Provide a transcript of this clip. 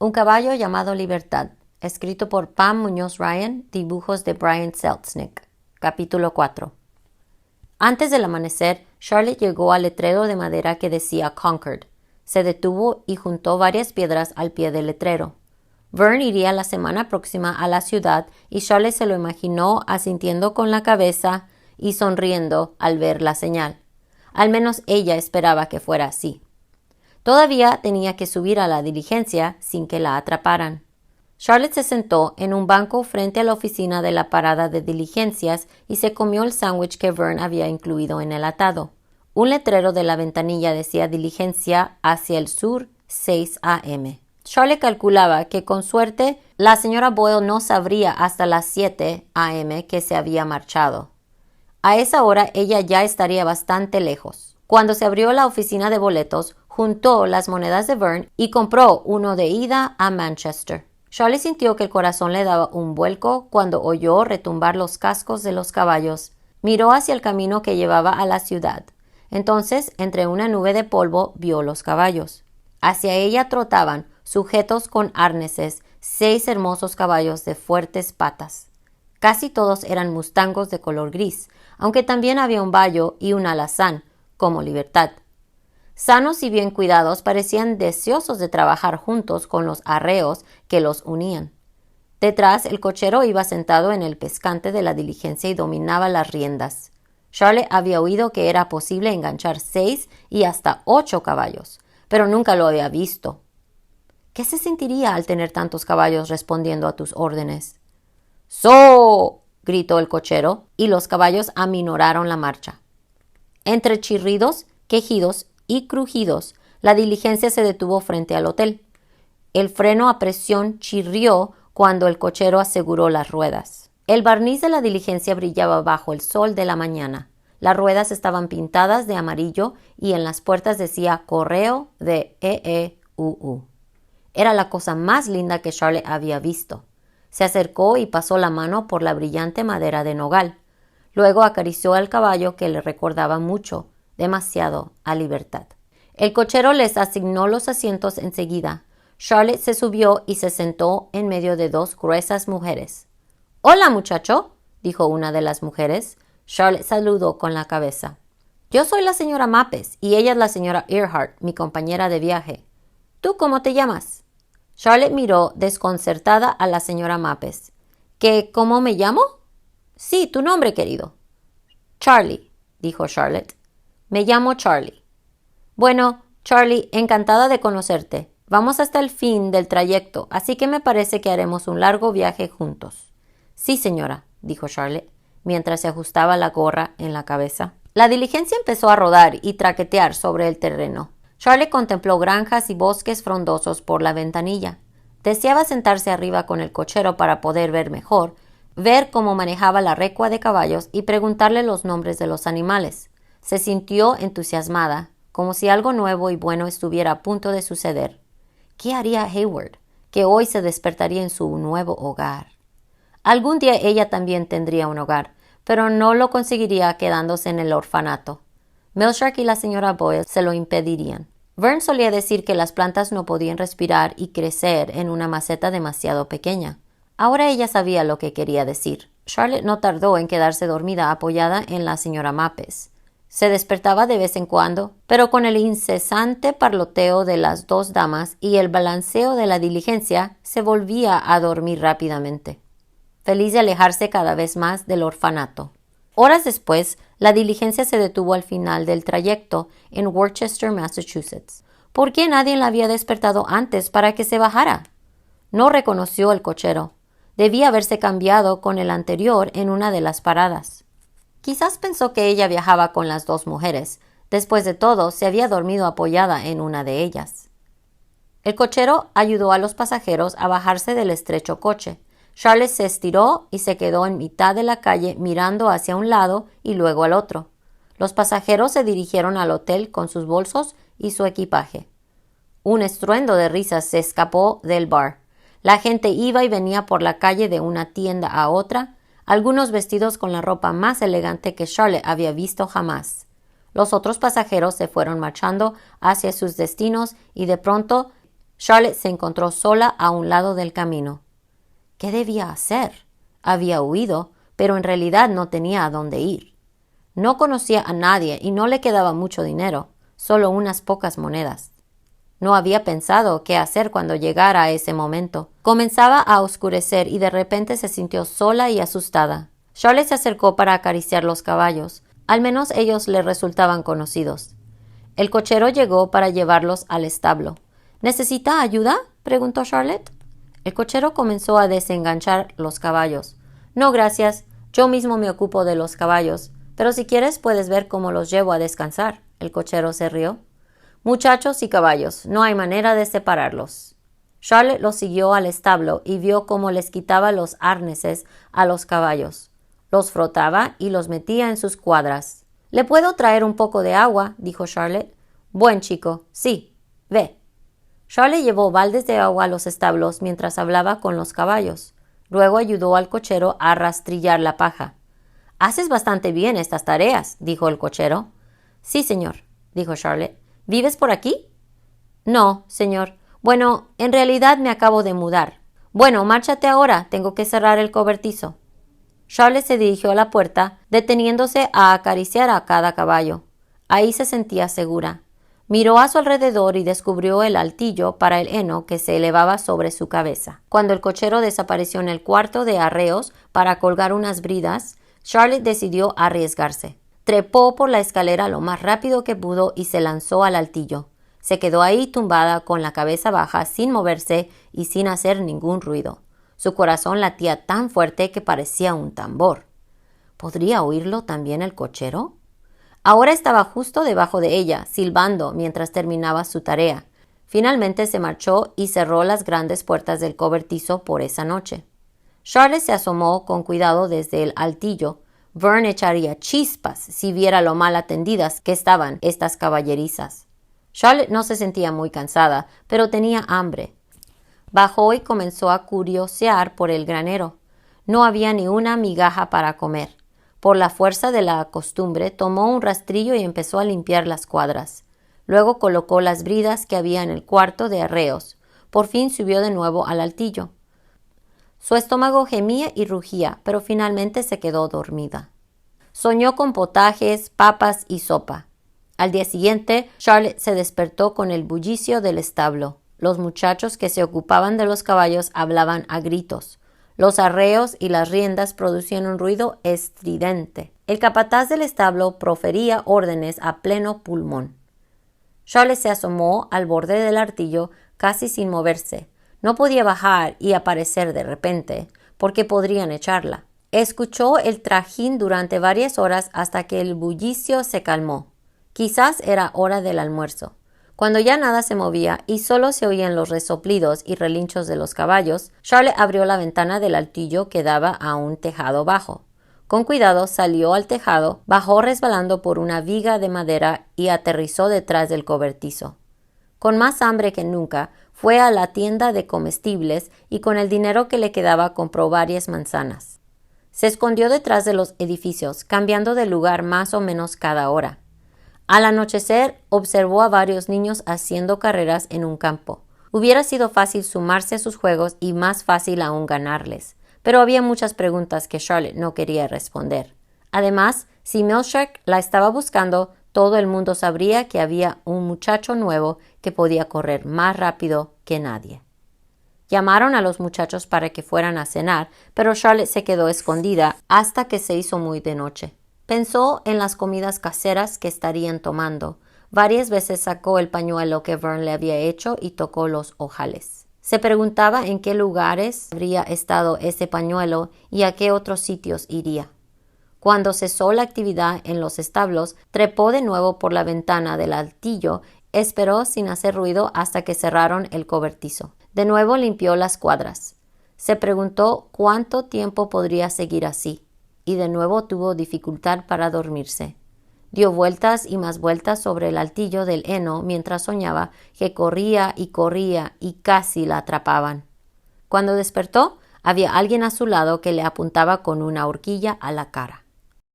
Un caballo llamado Libertad, escrito por Pam Muñoz Ryan, dibujos de Brian Selznick. Capítulo 4. Antes del amanecer, Charlotte llegó al letrero de madera que decía Concord. Se detuvo y juntó varias piedras al pie del letrero. Vern iría la semana próxima a la ciudad y Charlotte se lo imaginó asintiendo con la cabeza y sonriendo al ver la señal. Al menos ella esperaba que fuera así. Todavía tenía que subir a la diligencia sin que la atraparan. Charlotte se sentó en un banco frente a la oficina de la parada de diligencias y se comió el sándwich que Vern había incluido en el atado. Un letrero de la ventanilla decía diligencia hacia el sur, 6 a.m. Charlotte calculaba que con suerte la señora Boyle no sabría hasta las 7 a.m. que se había marchado. A esa hora ella ya estaría bastante lejos. Cuando se abrió la oficina de boletos, juntó las monedas de Vern y compró uno de ida a Manchester. Charlotte sintió que el corazón le daba un vuelco cuando oyó retumbar los cascos de los caballos. Miró hacia el camino que llevaba a la ciudad. Entonces, entre una nube de polvo, vio los caballos. Hacia ella trotaban, sujetos con arneses, 6 hermosos caballos de fuertes patas. Casi todos eran mustangos de color gris, aunque también había un bayo y un alazán, como Libertad. Sanos y bien cuidados, parecían deseosos de trabajar juntos con los arreos que los unían. Detrás, el cochero iba sentado en el pescante de la diligencia y dominaba las riendas. Charlotte había oído que era posible enganchar 6 y hasta 8 caballos, pero nunca lo había visto. ¿Qué se sentiría al tener tantos caballos respondiendo a tus órdenes? ¡So! Gritó el cochero, y los caballos aminoraron la marcha. Entre chirridos, quejidos y crujidos, la diligencia se detuvo frente al hotel. El freno a presión chirrió cuando el cochero aseguró las ruedas. El barniz de la diligencia brillaba bajo el sol de la mañana. Las ruedas estaban pintadas de amarillo y en las puertas decía Correo de EEUU. Era la cosa más linda que Charlotte había visto. Se acercó y pasó la mano por la brillante madera de nogal. Luego acarició al caballo que le recordaba mucho, demasiado, a Libertad. El cochero les asignó los asientos enseguida. Charlotte se subió y se sentó en medio de 2 gruesas mujeres. «Hola, muchacho», dijo una de las mujeres. Charlotte saludó con la cabeza. «Yo soy la señora Mappes y ella es la señora Earhart, mi compañera de viaje. ¿Tú cómo te llamas?» Charlotte miró desconcertada a la señora Mappes. ¿Cómo me llamo? Sí, tu nombre, querido. Charlie, dijo Charlotte. Me llamo Charlie. Bueno, Charlie, encantada de conocerte. Vamos hasta el fin del trayecto, así que me parece que haremos un largo viaje juntos. Sí, señora, dijo Charlotte, mientras se ajustaba la gorra en la cabeza. La diligencia empezó a rodar y traquetear sobre el terreno. Charlotte contempló granjas y bosques frondosos por la ventanilla. Deseaba sentarse arriba con el cochero para poder ver mejor, ver cómo manejaba la recua de caballos y preguntarle los nombres de los animales. Se sintió entusiasmada, como si algo nuevo y bueno estuviera a punto de suceder. ¿Qué haría Hayward, que hoy se despertaría en su nuevo hogar? Algún día ella también tendría un hogar, pero no lo conseguiría quedándose en el orfanato. Milshark y la señora Boyle se lo impedirían. Vern solía decir que las plantas no podían respirar y crecer en una maceta demasiado pequeña. Ahora ella sabía lo que quería decir. Charlotte no tardó en quedarse dormida apoyada en la señora Mappes. Se despertaba de vez en cuando, pero con el incesante parloteo de las 2 damas y el balanceo de la diligencia se volvía a dormir rápidamente, feliz de alejarse cada vez más del orfanato. Horas después, la diligencia se detuvo al final del trayecto en Worcester, Massachusetts. ¿Por qué nadie la había despertado antes para que se bajara? No reconoció el cochero. Debía haberse cambiado con el anterior en una de las paradas. Quizás pensó que ella viajaba con las 2 mujeres. Después de todo, se había dormido apoyada en una de ellas. El cochero ayudó a los pasajeros a bajarse del estrecho coche. Charlotte se estiró y se quedó en mitad de la calle mirando hacia un lado y luego al otro. Los pasajeros se dirigieron al hotel con sus bolsos y su equipaje. Un estruendo de risas se escapó del bar. La gente iba y venía por la calle de una tienda a otra, algunos vestidos con la ropa más elegante que Charlotte había visto jamás. Los otros pasajeros se fueron marchando hacia sus destinos y de pronto Charlotte se encontró sola a un lado del camino. ¿Qué debía hacer? Había huido, pero en realidad no tenía a dónde ir. No conocía a nadie y no le quedaba mucho dinero, solo unas pocas monedas. No había pensado qué hacer cuando llegara a ese momento. Comenzaba a oscurecer y de repente se sintió sola y asustada. Charlotte se acercó para acariciar los caballos. Al menos ellos le resultaban conocidos. El cochero llegó para llevarlos al establo. ¿Necesita ayuda?, preguntó Charlotte. El cochero comenzó a desenganchar los caballos. No, gracias. Yo mismo me ocupo de los caballos. Pero si quieres puedes ver cómo los llevo a descansar. El cochero se rió. Muchachos y caballos, no hay manera de separarlos. Charlotte los siguió al establo y vio cómo les quitaba los arneses a los caballos. Los frotaba y los metía en sus cuadras. «¿Le puedo traer un poco de agua?», dijo Charlotte. «Buen chico, sí. Ve». Charlotte llevó baldes de agua a los establos mientras hablaba con los caballos. Luego ayudó al cochero a rastrillar la paja. «Haces bastante bien estas tareas», dijo el cochero. «Sí, señor», dijo Charlotte. «¿Vives por aquí?» «No, señor. Bueno, en realidad me acabo de mudar». «Bueno, márchate ahora. Tengo que cerrar el cobertizo». Charlotte se dirigió a la puerta, deteniéndose a acariciar a cada caballo. Ahí se sentía segura. Miró a su alrededor y descubrió el altillo para el heno que se elevaba sobre su cabeza. Cuando el cochero desapareció en el cuarto de arreos para colgar unas bridas, Charlotte decidió arriesgarse. Trepó por la escalera lo más rápido que pudo y se lanzó al altillo. Se quedó ahí tumbada con la cabeza baja, sin moverse y sin hacer ningún ruido. Su corazón latía tan fuerte que parecía un tambor. ¿Podría oírlo también el cochero? Ahora estaba justo debajo de ella, silbando mientras terminaba su tarea. Finalmente se marchó y cerró las grandes puertas del cobertizo por esa noche. Charlotte se asomó con cuidado desde el altillo. Vern echaría chispas si viera lo mal atendidas que estaban estas caballerizas. Charlotte no se sentía muy cansada, pero tenía hambre. Bajó y comenzó a curiosear por el granero. No había ni una migaja para comer. Por la fuerza de la costumbre, tomó un rastrillo y empezó a limpiar las cuadras. Luego colocó las bridas que había en el cuarto de arreos. Por fin subió de nuevo al altillo. Su estómago gemía y rugía, pero finalmente se quedó dormida. Soñó con potajes, papas y sopa. Al día siguiente, Charlotte se despertó con el bullicio del establo. Los muchachos que se ocupaban de los caballos hablaban a gritos. Los arreos y las riendas producían un ruido estridente. El capataz del establo profería órdenes a pleno pulmón. Charlotte se asomó al borde del altillo casi sin moverse. No podía bajar y aparecer de repente, porque podrían echarla. Escuchó el trajín durante varias horas hasta que el bullicio se calmó. Quizás era hora del almuerzo. Cuando ya nada se movía y solo se oían los resoplidos y relinchos de los caballos, Charlotte abrió la ventana del altillo que daba a un tejado bajo. Con cuidado salió al tejado, bajó resbalando por una viga de madera y aterrizó detrás del cobertizo. Con más hambre que nunca, fue a la tienda de comestibles y con el dinero que le quedaba compró varias manzanas. Se escondió detrás de los edificios, cambiando de lugar más o menos cada hora. Al anochecer, observó a varios niños haciendo carreras en un campo. Hubiera sido fácil sumarse a sus juegos y más fácil aún ganarles, pero había muchas preguntas que Charlotte no quería responder. Además, si Milshark la estaba buscando, todo el mundo sabría que había un muchacho nuevo que podía correr más rápido que nadie. Llamaron a los muchachos para que fueran a cenar, pero Charlotte se quedó escondida hasta que se hizo muy de noche. Pensó en las comidas caseras que estarían tomando. Varias veces sacó el pañuelo que Vern le había hecho y tocó los ojales. Se preguntaba en qué lugares habría estado ese pañuelo y a qué otros sitios iría. Cuando cesó la actividad en los establos, trepó de nuevo por la ventana del altillo, esperó sin hacer ruido hasta que cerraron el cobertizo. De nuevo limpió las cuadras. Se preguntó cuánto tiempo podría seguir así. Y de nuevo tuvo dificultad para dormirse. Dio vueltas y más vueltas sobre el altillo del heno mientras soñaba que corría y casi la atrapaban. Cuando despertó, había alguien a su lado que le apuntaba con una horquilla a la cara.